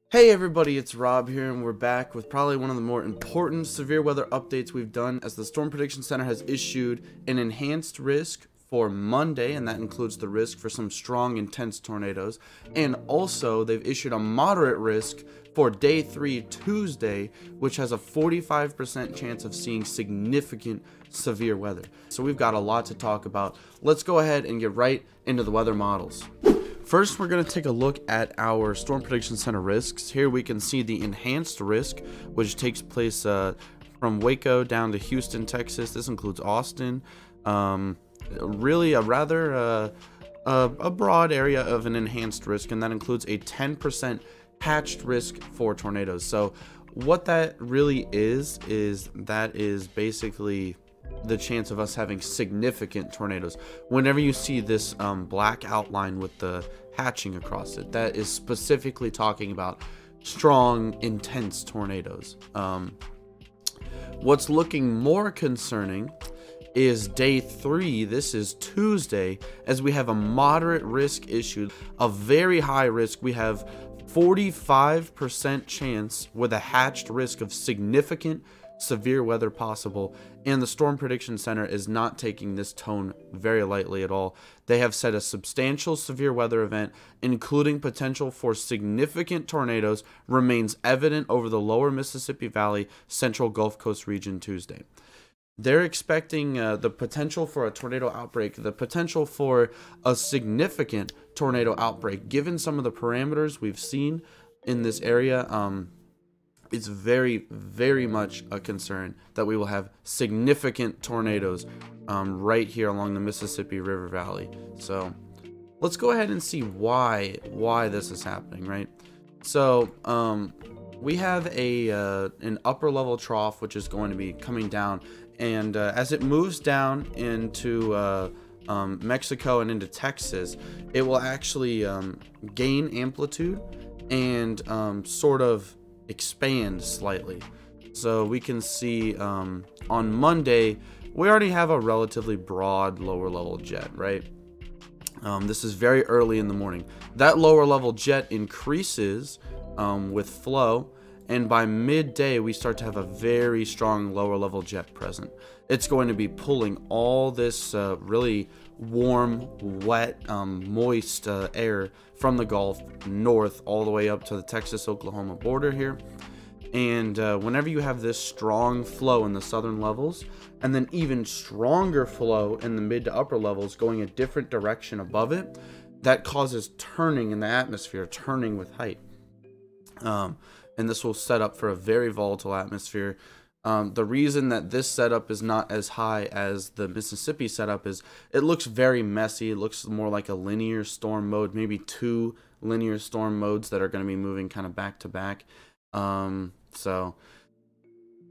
Hey everybody, it's Rob here, and we're back with probably one of the more important severe weather updates we've done, as the Storm Prediction Center has issued an enhanced risk for Monday, and that includes the risk for some strong, intense tornadoes. And also, they've issued a moderate risk for day 3, Tuesday, which has a 45% chance of seeing significant severe weather. So we've got a lot to talk about. Let's go ahead and get right into the weather models. First, we're going to take a look at our Storm Prediction Center risks. Here we can see the enhanced risk, which takes place from Waco down to Houston, Texas. This includes Austin. Really a rather a broad area of an enhanced risk, and that includes a 10% patched risk for tornadoes. So what that really is basically the chance of us having significant tornadoes. Whenever you see this black outline with the hatching across it, that is specifically talking about strong, intense tornadoes. What's looking more concerning is day 3. This is Tuesday, as we have a moderate risk issued. A very high risk, we have 45% chance with a hatched risk of significant severe weather possible, and the Storm Prediction Center is not taking this tone very lightly at all. They have said a substantial severe weather event, including potential for significant tornadoes, remains evident over the lower Mississippi Valley, central Gulf Coast region Tuesday. They're expecting the potential for a tornado outbreak, the potential for a significant tornado outbreak. Given some of the parameters we've seen in this area, it's very, very much a concern that we will have significant tornadoes right here along the Mississippi River Valley. So let's go ahead and see why this is happening, right? So we have an upper level trough, which is going to be coming down, and as it moves down into Mexico and into Texas, it will actually gain amplitude and sort of expand slightly. So we can see on Monday we already have a relatively broad lower level jet, right? This is very early in the morning. That lower level jet increases with flow, and by midday we start to have a very strong lower level jet present. It's going to be pulling all this really warm, wet, moist air from the Gulf north all the way up to the Texas-Oklahoma border here. And whenever you have this strong flow in the southern levels, and then even stronger flow in the mid to upper levels going a different direction above it, that causes turning in the atmosphere, turning with height. And this will set up for a very volatile atmosphere. The reason that this setup is not as high as the Mississippi setup is it looks very messy. It looks more like a linear storm mode, maybe 2 linear storm modes that are going to be moving kind of back to back. So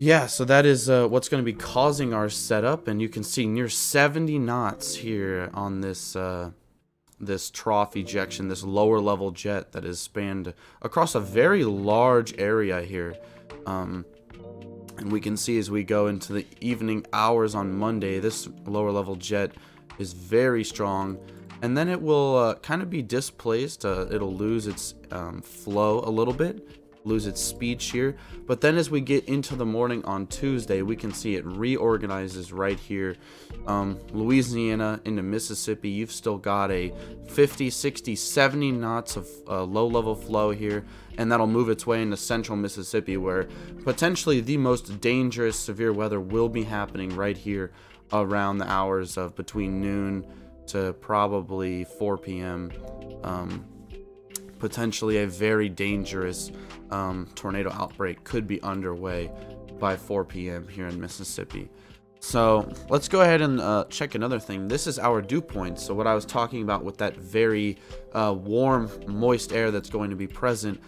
that is what's going to be causing our setup, and you can see near 70 knots here on this this trough ejection, this lower level jet that is spanned across a very large area here. And we can see as we go into the evening hours on Monday, this lower level jet is very strong, and then it will kind of be displaced. It'll lose its flow a little bit, lose its speed shear, but then as we get into the morning on Tuesday, we can see it reorganizes right here. Louisiana into Mississippi, you've still got a 50, 60, 70 knots of low-level flow here, and that'll move its way into central Mississippi, where potentially the most dangerous severe weather will be happening right here around the hours of between noon to probably 4 p.m. Potentially a very dangerous tornado outbreak could be underway by 4 p.m. here in Mississippi. So let's go ahead and check another thing. This is our dew point. So what I was talking about with that very warm, moist air that's going to be present,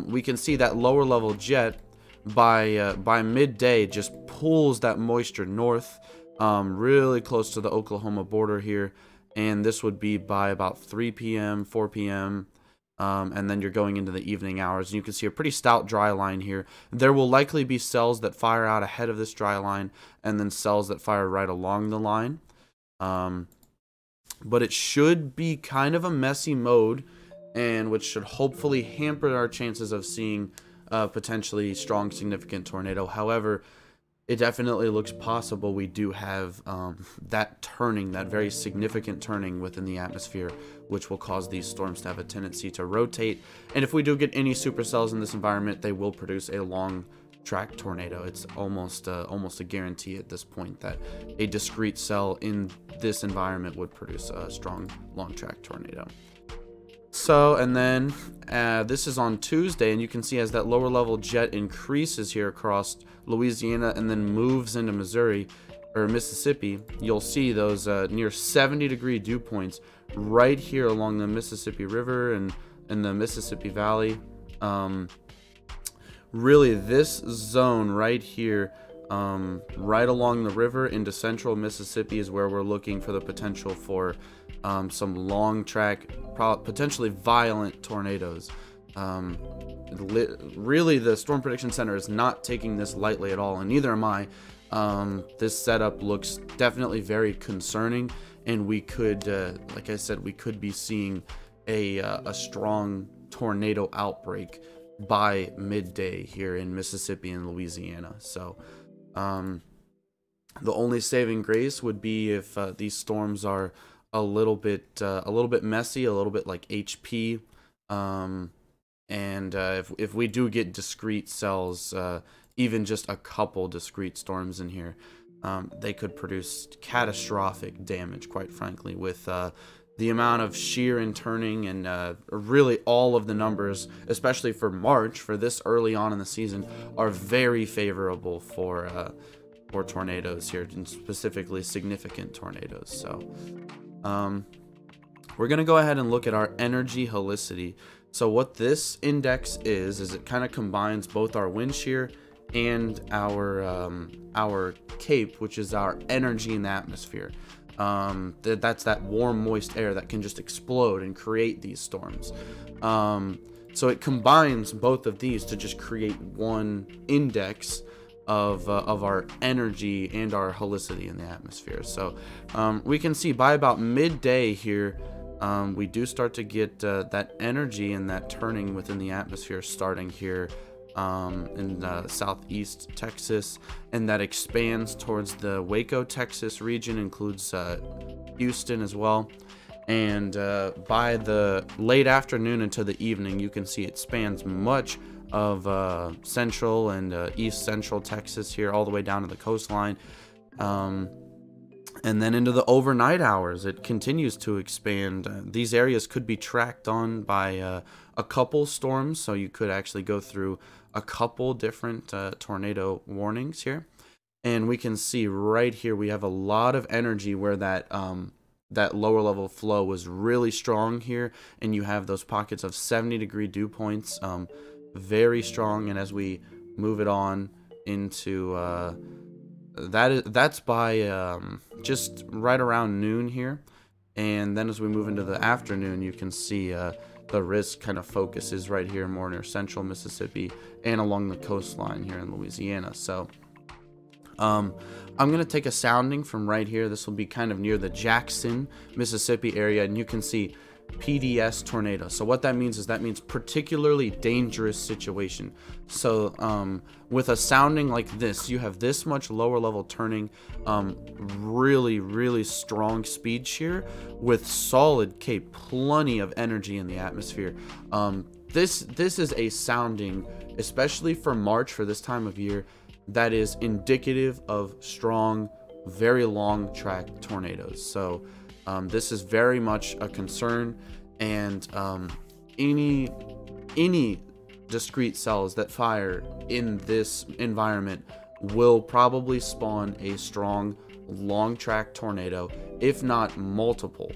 we can see that lower level jet by midday just pulls that moisture north, really close to the Oklahoma border here, and this would be by about 3 p.m., 4 p.m., and then you're going into the evening hours, and you can see a pretty stout dry line here. There will likely be cells that fire out ahead of this dry line, and then cells that fire right along the line. But it should be kind of a messy mode and which should hopefully hamper our chances of seeing a potentially strong, significant tornado. However, it definitely looks possible we do have that turning, that very significant turning within the atmosphere, which will cause these storms to have a tendency to rotate. And if we do get any supercells in this environment, they will produce a long track tornado. It's almost a guarantee at this point that a discrete cell in this environment would produce a strong long track tornado. So, and then this is on Tuesday, and you can see as that lower level jet increases here across Louisiana and then moves into Missouri or Mississippi, you'll see those near 70-degree dew points right here along the Mississippi River and the Mississippi Valley. Really, this zone right here, right along the river into central Mississippi, is where we're looking for the potential for some long track, potentially violent tornadoes. Really, the Storm Prediction Center is not taking this lightly at all, and neither am I. This setup looks definitely very concerning, and we could, like I said, we could be seeing a strong tornado outbreak by midday here in Mississippi and Louisiana. So the only saving grace would be if these storms are a little bit messy, a little bit like HP, and if we do get discrete cells, even just a couple discrete storms in here, they could produce catastrophic damage, quite frankly, with the amount of shear and turning, and really all of the numbers, especially for March, for this early on in the season, are very favorable for tornadoes here, and specifically significant tornadoes. So we're going to go ahead and look at our energy helicity. So what this index is it kind of combines both our wind shear and our CAPE, which is our energy in the atmosphere. That's that warm, moist air that can just explode and create these storms. So it combines both of these to just create one index of our energy and our helicity in the atmosphere. So we can see by about midday here, we do start to get that energy and that turning within the atmosphere starting here in southeast Texas, and that expands towards the Waco, Texas region, includes Houston as well. And by the late afternoon into the evening, you can see it spans much of central and east central Texas here, all the way down to the coastline. And then into the overnight hours, it continues to expand. These areas could be tracked on by a couple storms, so you could actually go through a couple different tornado warnings here. And we can see right here we have a lot of energy where that lower level flow was really strong here, and you have those pockets of 70-degree dew points, very strong. And as we move it on into that's by just right around noon here, and then as we move into the afternoon, you can see the risk kind of focuses right here more near central Mississippi and along the coastline here in Louisiana. So I'm going to take a sounding from right here. This will be kind of near the Jackson, Mississippi area, and you can see PDS tornado. So what that means is particularly dangerous situation. So with a sounding like this, you have this much lower level turning, really strong speed shear with solid CAPE, plenty of energy in the atmosphere. This is a sounding, especially for March, for this time of year, that is indicative of strong, very long track tornadoes. So this is very much a concern, and any discrete cells that fire in this environment will probably spawn a strong long track tornado, if not multiple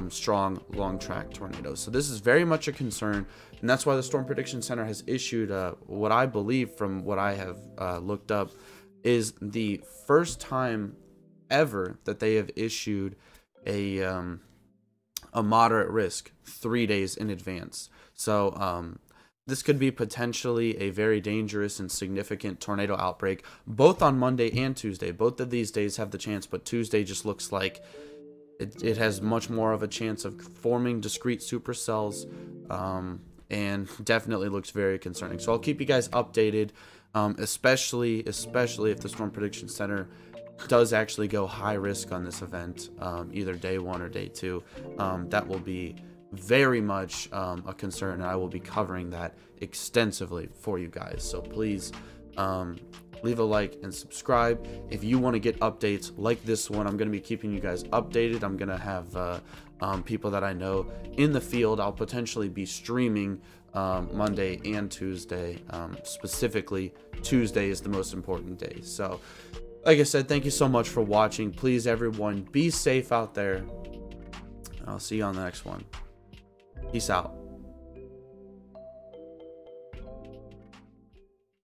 strong long track tornadoes. So this is very much a concern, and that's why the Storm Prediction Center has issued what I believe, from what I have looked up, is the first time ever that they have issued a moderate risk 3 days in advance. So this could be potentially a very dangerous and significant tornado outbreak, both on Monday and Tuesday. Both of these days have the chance, but Tuesday just looks like it has much more of a chance of forming discrete supercells, and definitely looks very concerning. So I'll keep you guys updated, especially if the Storm Prediction Center does actually go high risk on this event, either day 1 or day 2. That will be very much a concern, and I will be covering that extensively for you guys. So please leave a like and subscribe if you want to get updates like this one. I'm going to be keeping you guys updated. I'm going to have people that I know in the field. I'll potentially be streaming Monday and Tuesday. Specifically, Tuesday is the most important day. So like I said, thank you so much for watching. Please, everyone, be safe out there. I'll see you on the next one. Peace out.